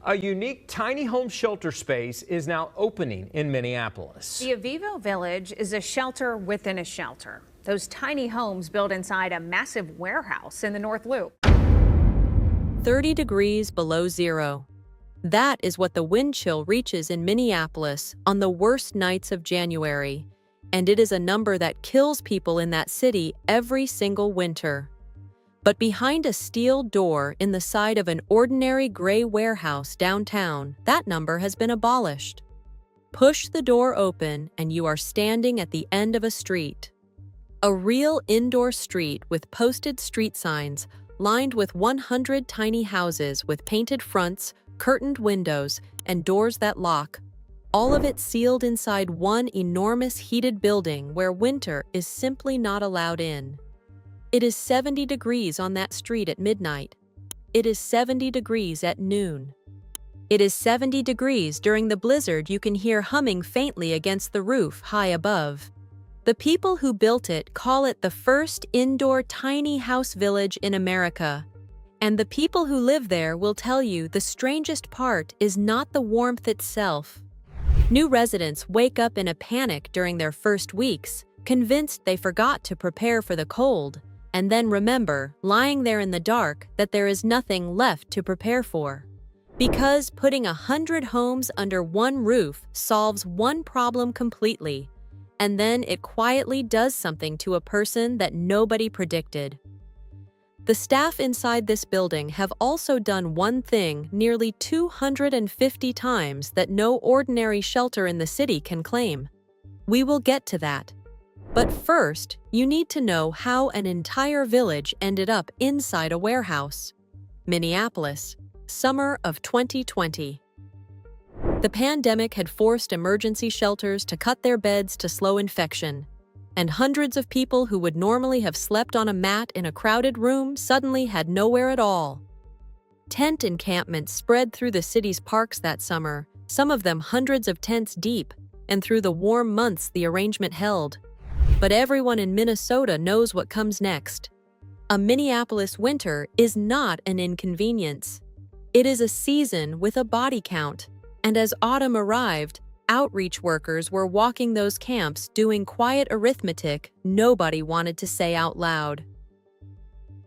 A unique tiny home shelter space is now opening in Minneapolis. The Avivo Village is a shelter within a shelter. Those tiny homes built inside a massive warehouse in the North Loop. 30 degrees below zero. That is what the wind chill reaches in Minneapolis on the worst nights of January, and it is a number that kills people in that city every single winter. But behind a steel door in the side of an ordinary gray warehouse downtown, that number has been abolished. Push the door open and you are standing at the end of a street. A real indoor street with posted street signs lined with 100 tiny houses with painted fronts, curtained windows, and doors that lock. All of it sealed inside one enormous heated building where winter is simply not allowed in. It is 70 degrees on that street at midnight. It is 70 degrees at noon. It is 70 degrees during the blizzard you can hear humming faintly against the roof high above. The people who built it call it the first indoor tiny house village in America. And the people who live there will tell you the strangest part is not the warmth itself. New residents wake up in a panic during their first weeks, convinced they forgot to prepare for the cold, and then remember, lying there in the dark, that there is nothing left to prepare for. Because putting 100 homes under one roof solves one problem completely, and then it quietly does something to a person that nobody predicted. The staff inside this building have also done one thing nearly 250 times that no ordinary shelter in the city can claim. We will get to that. But first, you need to know how an entire village ended up inside a warehouse. Minneapolis, summer of 2020. The pandemic had forced emergency shelters to cut their beds to slow infection, and hundreds of people who would normally have slept on a mat in a crowded room suddenly had nowhere at all. Tent encampments spread through the city's parks that summer, some of them hundreds of tents deep, and through the warm months the arrangement held. But everyone in Minnesota knows what comes next. A Minneapolis winter is not an inconvenience. It is a season with a body count, and as autumn arrived, outreach workers were walking those camps doing quiet arithmetic nobody wanted to say out loud.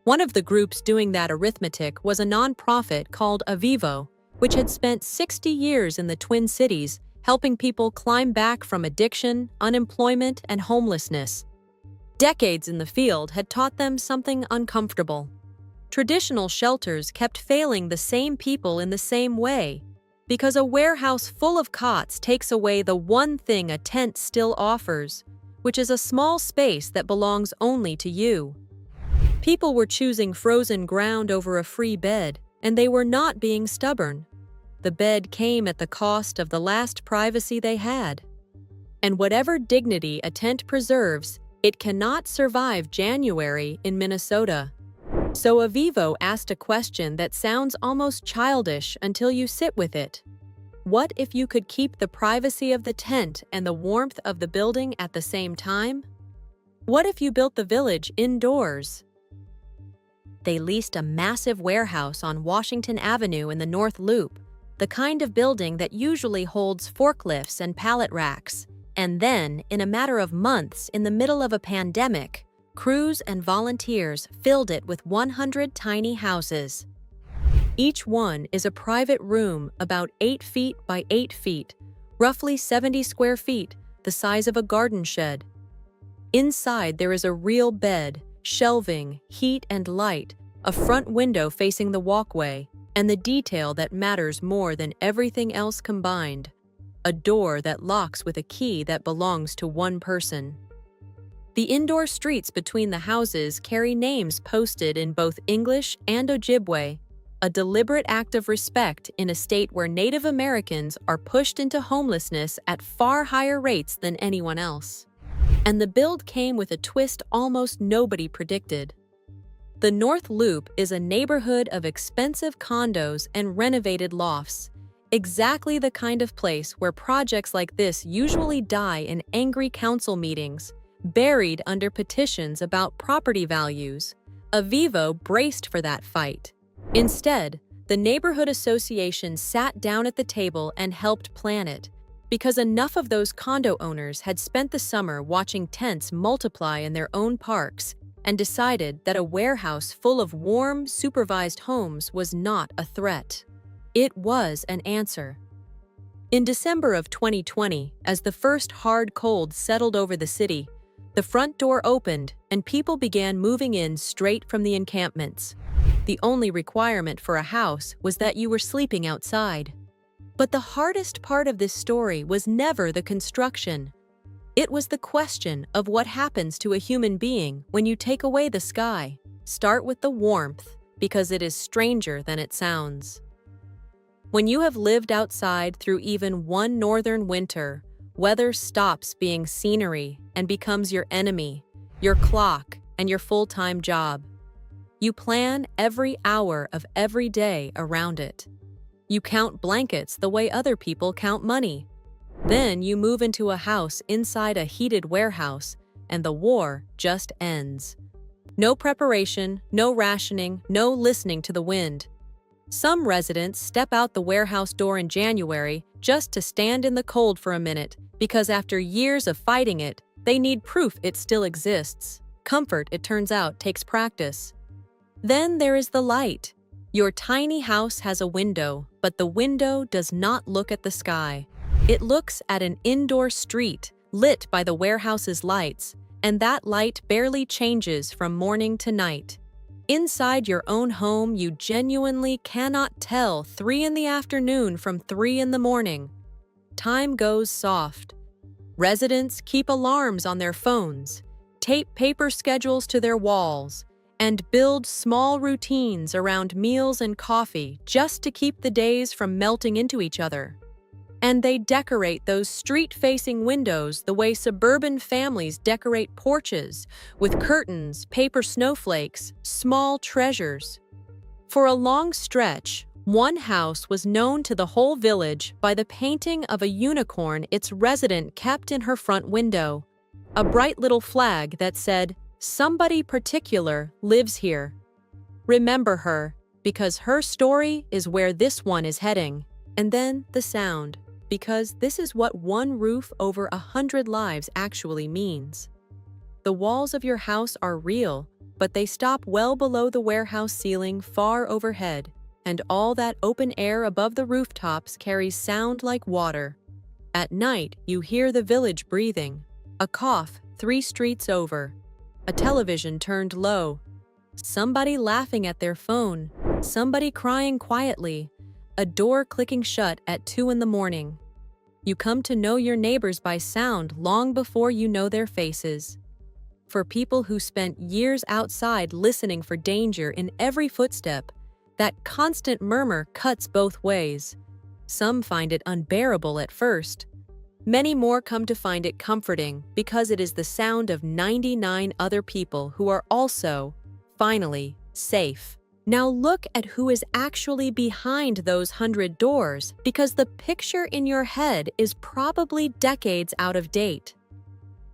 One of the groups doing that arithmetic was a nonprofit called Avivo, which had spent 60 years in the Twin Cities helping people climb back from addiction, unemployment, and homelessness. Decades in the field had taught them something uncomfortable. Traditional shelters kept failing the same people in the same way, because a warehouse full of cots takes away the one thing a tent still offers, which is a small space that belongs only to you. People were choosing frozen ground over a free bed, and they were not being stubborn. The bed came at the cost of the last privacy they had. And whatever dignity a tent preserves, it cannot survive January in Minnesota. So Avivo asked a question that sounds almost childish until you sit with it. What if you could keep the privacy of the tent and the warmth of the building at the same time? What if you built the village indoors? They leased a massive warehouse on Washington Avenue in the North Loop, the kind of building that usually holds forklifts and pallet racks. And then, in a matter of months, in the middle of a pandemic, crews and volunteers filled it with 100 tiny houses. Each one is a private room about 8 feet by 8 feet, roughly 70 square feet, the size of a garden shed. Inside there is a real bed, shelving, heat and light, a front window facing the walkway, and the detail that matters more than everything else combined, a door that locks with a key that belongs to one person. The indoor streets between the houses carry names posted in both English and Ojibwe, a deliberate act of respect in a state where Native Americans are pushed into homelessness at far higher rates than anyone else. And the build came with a twist almost nobody predicted. The North Loop is a neighborhood of expensive condos and renovated lofts, exactly the kind of place where projects like this usually die in angry council meetings, buried under petitions about property values. Avivo braced for that fight. Instead, The neighborhood association sat down at the table and helped plan it, because enough of those condo owners had spent the summer watching tents multiply in their own parks and decided that a warehouse full of warm, supervised homes was not a threat. It was an answer. In December of 2020, as the first hard cold settled over the city, the front door opened and people began moving in straight from the encampments. The only requirement for a house was that you were sleeping outside. But the hardest part of this story was never the construction. It was the question of what happens to a human being when you take away the sky. Start with the warmth, because it is stranger than it sounds. When you have lived outside through even one northern winter, weather stops being scenery and becomes your enemy, your clock, and your full-time job. You plan every hour of every day around it. You count blankets the way other people count money. Then you move into a house inside a heated warehouse, and the war just ends. No preparation, no rationing, no listening to the wind. Some residents step out the warehouse door in January just to stand in the cold for a minute, because after years of fighting it, they need proof it still exists. Comfort, it turns out, takes practice. Then there is the light. Your tiny house has a window, but the window does not look at the sky. It looks at an indoor street lit by the warehouse's lights, and that light barely changes from morning to night. Inside your own home, you genuinely cannot tell 3 in the afternoon from 3 in the morning. Time goes soft. Residents keep alarms on their phones, tape paper schedules to their walls, and build small routines around meals and coffee just to keep the days from melting into each other. And they decorate those street-facing windows the way suburban families decorate porches, with curtains, paper snowflakes, small treasures. For a long stretch, one house was known to the whole village by the painting of a unicorn its resident kept in her front window, a bright little flag that said, "Somebody particular lives here. Remember her, because her story is where this one is heading." And then the sound, because this is what one roof over 100 lives actually means. The walls of your house are real, but they stop well below the warehouse ceiling far overhead, and all that open air above the rooftops carries sound like water. At night, you hear the village breathing, a cough 3 streets over, a television turned low, somebody laughing at their phone, somebody crying quietly, a door clicking shut at 2 in the morning. You come to know your neighbors by sound long before you know their faces. For people who spent years outside listening for danger in every footstep, that constant murmur cuts both ways. Some find it unbearable at first. Many more come to find it comforting because it is the sound of 99 other people who are also, finally, safe. Now look at who is actually behind those 100 doors, because the picture in your head is probably decades out of date.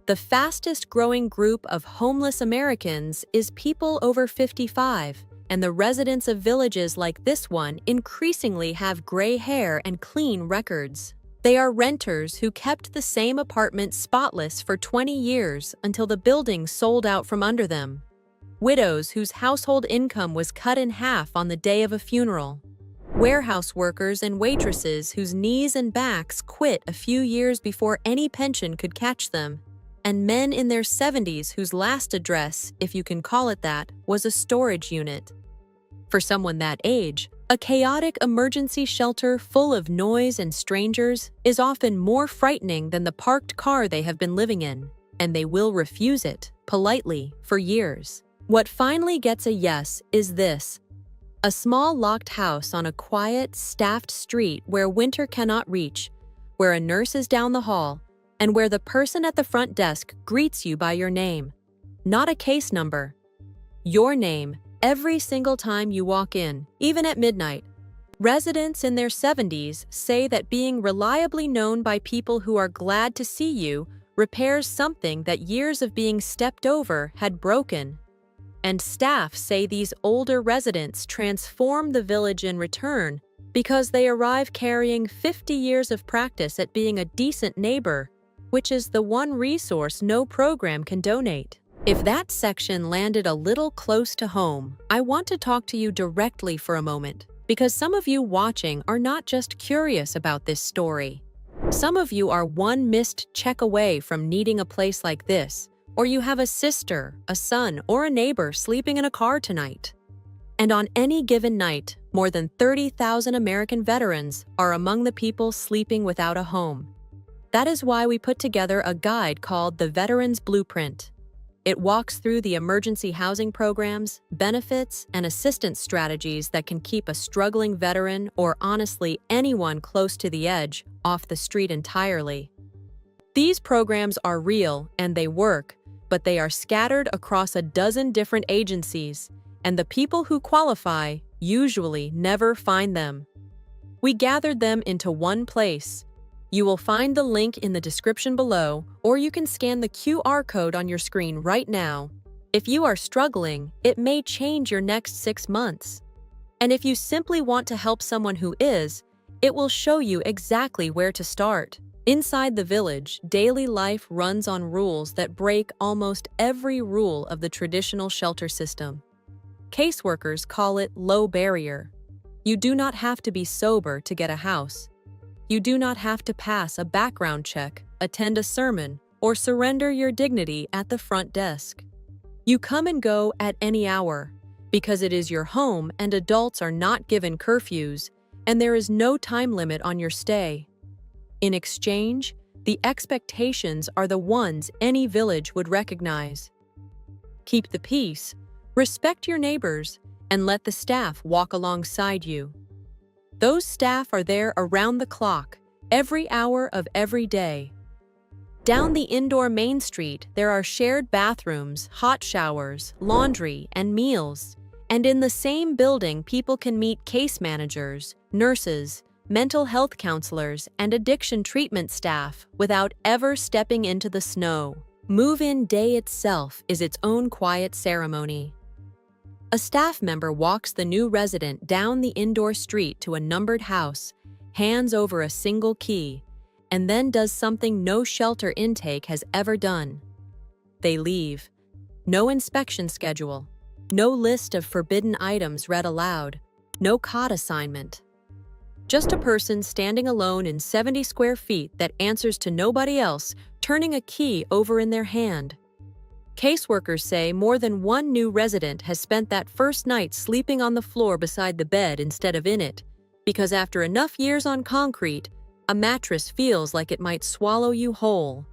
The fastest growing group of homeless Americans is people over 55, and the residents of villages like this one increasingly have gray hair and clean records. They are renters who kept the same apartment spotless for 20 years until the building sold out from under them. Widows whose household income was cut in half on the day of a funeral. Warehouse workers and waitresses whose knees and backs quit a few years before any pension could catch them. And men in their 70s whose last address, if you can call it that, was a storage unit. For someone that age, a chaotic emergency shelter full of noise and strangers is often more frightening than the parked car they have been living in, and they will refuse it, politely, for years. What finally gets a yes is this: a small locked house on a quiet, staffed street where winter cannot reach, where a nurse is down the hall, and where the person at the front desk greets you by your name. Not a case number. Your name, every single time you walk in, even at midnight. Residents in their 70s say that being reliably known by people who are glad to see you repairs something that years of being stepped over had broken. And staff say these older residents transform the village in return because they arrive carrying 50 years of practice at being a decent neighbor, which is the one resource no program can donate. If that section landed a little close to home, I want to talk to you directly for a moment, because some of you watching are not just curious about this story. Some of you are one missed check away from needing a place like this, or you have a sister, a son, or a neighbor sleeping in a car tonight. And on any given night, more than 30,000 American veterans are among the people sleeping without a home. That is why we put together a guide called the Veterans Blueprint. It walks through the emergency housing programs, benefits, and assistance strategies that can keep a struggling veteran, or honestly anyone close to the edge, off the street entirely. These programs are real and they work, but they are scattered across a dozen different agencies, and the people who qualify usually never find them. We gathered them into one place. You will find the link in the description below, or you can scan the QR code on your screen right now. If you are struggling, it may change your next 6 months. And if you simply want to help someone who is, it will show you exactly where to start. Inside the village, daily life runs on rules that break almost every rule of the traditional shelter system. Caseworkers call it low barrier. You do not have to be sober to get a house. You do not have to pass a background check, attend a sermon, or surrender your dignity at the front desk. You come and go at any hour, because it is your home and adults are not given curfews, and there is no time limit on your stay. In exchange, the expectations are the ones any village would recognize. Keep the peace, respect your neighbors, and let the staff walk alongside you. Those staff are there around the clock, every hour of every day. Down the indoor main street, there are shared bathrooms, hot showers, laundry, and meals. And in the same building, people can meet case managers, nurses, mental health counselors, and addiction treatment staff without ever stepping into the snow. Move-in day itself is its own quiet ceremony. A staff member walks the new resident down the indoor street to a numbered house, hands over a single key, and then does something no shelter intake has ever done. They leave. No inspection schedule. No list of forbidden items read aloud. No cot assignment. Just a person standing alone in 70 square feet that answers to nobody else, turning a key over in their hand. Caseworkers say more than one new resident has spent that first night sleeping on the floor beside the bed instead of in it, because after enough years on concrete, a mattress feels like it might swallow you whole.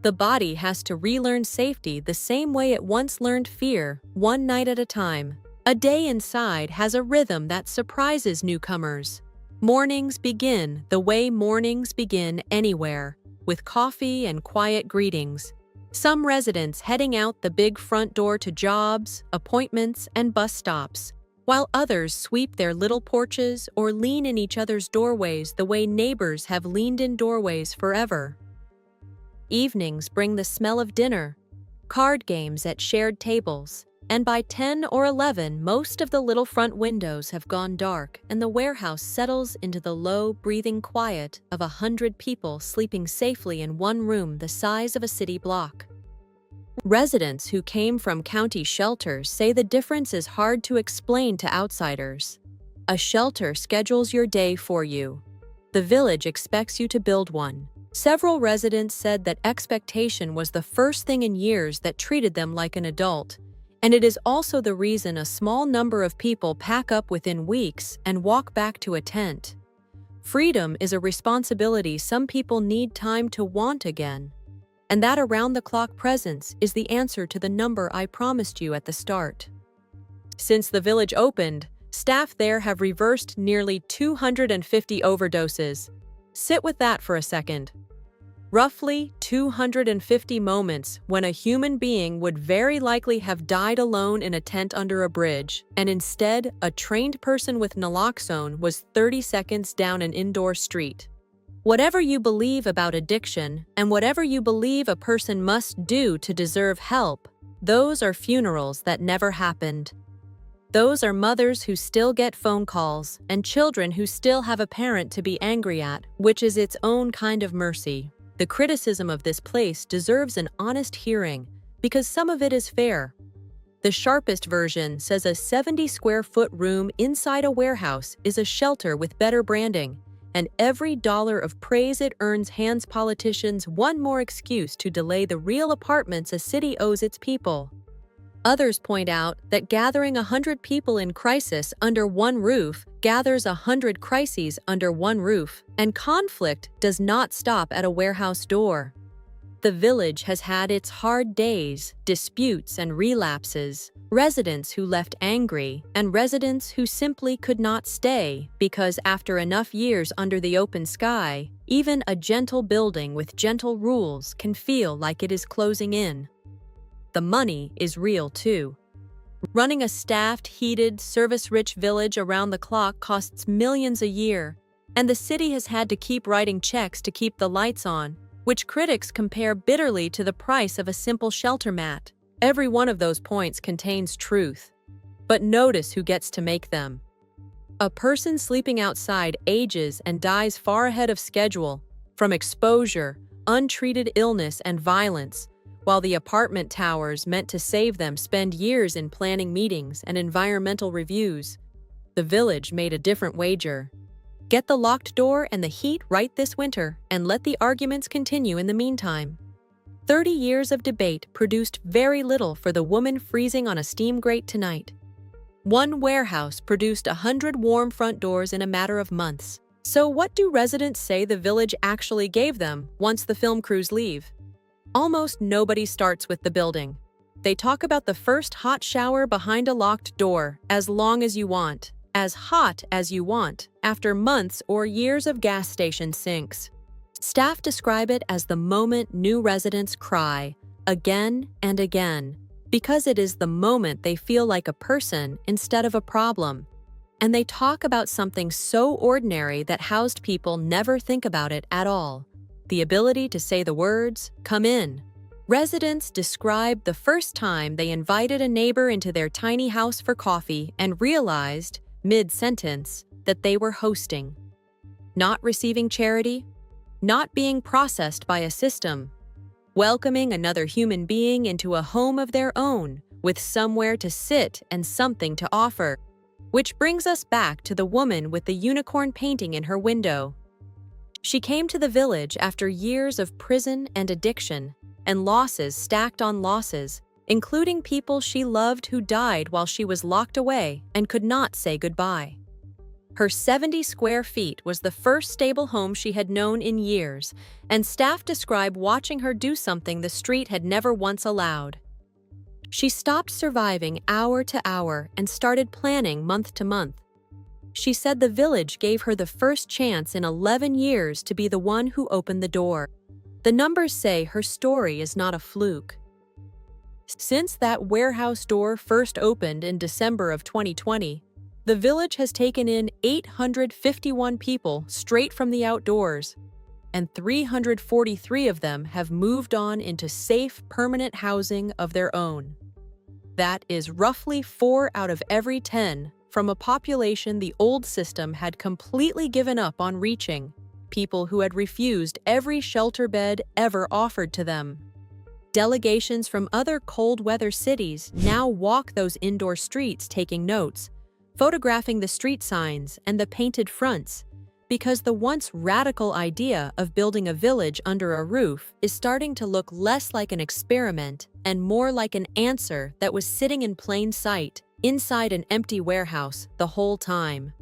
The body has to relearn safety the same way it once learned fear, one night at a time. A day inside has a rhythm that surprises newcomers. Mornings begin the way mornings begin anywhere, with coffee and quiet greetings. Some residents heading out the big front door to jobs, appointments, and bus stops, while others sweep their little porches or lean in each other's doorways the way neighbors have leaned in doorways forever. Evenings bring the smell of dinner, card games at shared tables, and by 10 or 11, most of the little front windows have gone dark and the warehouse settles into the low, breathing quiet of 100 people sleeping safely in one room the size of a city block. Residents who came from county shelters say the difference is hard to explain to outsiders. A shelter schedules your day for you. The village expects you to build one. Several residents said that expectation was the first thing in years that treated them like an adult, and it is also the reason a small number of people pack up within weeks and walk back to a tent. Freedom is a responsibility some people need time to want again. And that around-the-clock presence is the answer to the number I promised you at the start. Since the village opened, staff there have reversed nearly 250 overdoses. Sit with that for a second. Roughly 250 moments when a human being would very likely have died alone in a tent under a bridge, and instead, a trained person with naloxone was 30 seconds down an indoor street. Whatever you believe about addiction, and whatever you believe a person must do to deserve help, Those are funerals that never happened. Those are mothers who still get phone calls and children who still have a parent to be angry at, which is its own kind of mercy. The criticism of this place deserves an honest hearing because some of it is fair. The sharpest version says a 70-square-foot room inside a warehouse is a shelter with better branding, and every dollar of praise it earns hands politicians one more excuse to delay the real apartments a city owes its people. Others point out that gathering 100 people in crisis under one roof gathers 100 crises under one roof, and conflict does not stop at a warehouse door. The village has had its hard days, disputes and relapses, residents who left angry, and residents who simply could not stay because after enough years under the open sky, even a gentle building with gentle rules can feel like it is closing in. The money is real too. Running a staffed, heated, service-rich village around the clock costs millions a year, and the city has had to keep writing checks to keep the lights on, which critics compare bitterly to the price of a simple shelter mat. Every one of those points contains truth. But notice who gets to make them. A person sleeping outside ages and dies far ahead of schedule, from exposure, untreated illness, and violence, while the apartment towers meant to save them spend years in planning meetings and environmental reviews. The village made a different wager. Get the locked door and the heat right this winter, and let the arguments continue in the meantime. 30 years of debate produced very little for the woman freezing on a steam grate tonight. One warehouse produced 100 warm front doors in a matter of months. So what do residents say the village actually gave them once the film crews leave? Almost nobody starts with the building. They talk about the first hot shower behind a locked door, as long as you want, as hot as you want, after months or years of gas station sinks. Staff describe it as the moment new residents cry, again and again, because it is the moment they feel like a person instead of a problem. And they talk about something so ordinary that housed people never think about it at all. The ability to say the words, "Come in." Residents describe the first time they invited a neighbor into their tiny house for coffee and realized, mid-sentence, that they were hosting. Not receiving charity, not being processed by a system, welcoming another human being into a home of their own with somewhere to sit and something to offer. Which brings us back to the woman with the unicorn painting in her window. She came to the village after years of prison and addiction, and losses stacked on losses, including people she loved who died while she was locked away and could not say goodbye. Her 70 square feet was the first stable home she had known in years, and staff describe watching her do something the street had never once allowed. She stopped surviving hour to hour and started planning month to month. She said the village gave her the first chance in 11 years to be the one who opened the door. The numbers say her story is not a fluke. Since that warehouse door first opened in December of 2020, the village has taken in 851 people straight from the outdoors, and 343 of them have moved on into safe, permanent housing of their own. That is roughly 4 out of every 10 from a population the old system had completely given up on reaching, people who had refused every shelter bed ever offered to them. Delegations from other cold-weather cities now walk those indoor streets taking notes, photographing the street signs and the painted fronts, because the once radical idea of building a village under a roof is starting to look less like an experiment and more like an answer that was sitting in plain sight inside an empty warehouse the whole time.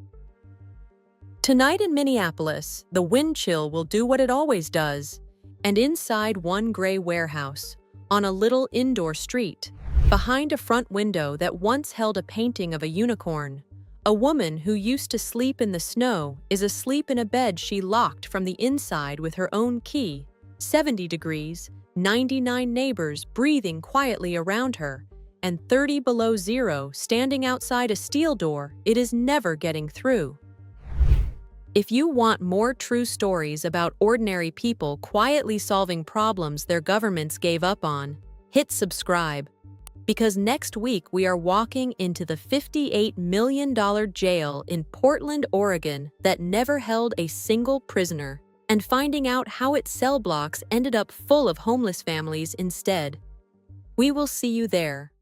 Tonight in Minneapolis, the wind chill will do what it always does, and inside one gray warehouse, on a little indoor street, behind a front window that once held a painting of a unicorn, a woman who used to sleep in the snow is asleep in a bed she locked from the inside with her own key. 70 degrees, 99 neighbors breathing quietly around her, and 30 below zero standing outside a steel door it is never getting through. If you want more true stories about ordinary people quietly solving problems their governments gave up on, hit subscribe. because next week we are walking into the $58 million jail in Portland, Oregon that never held a single prisoner, and finding out how its cell blocks ended up full of homeless families instead. We will see you there.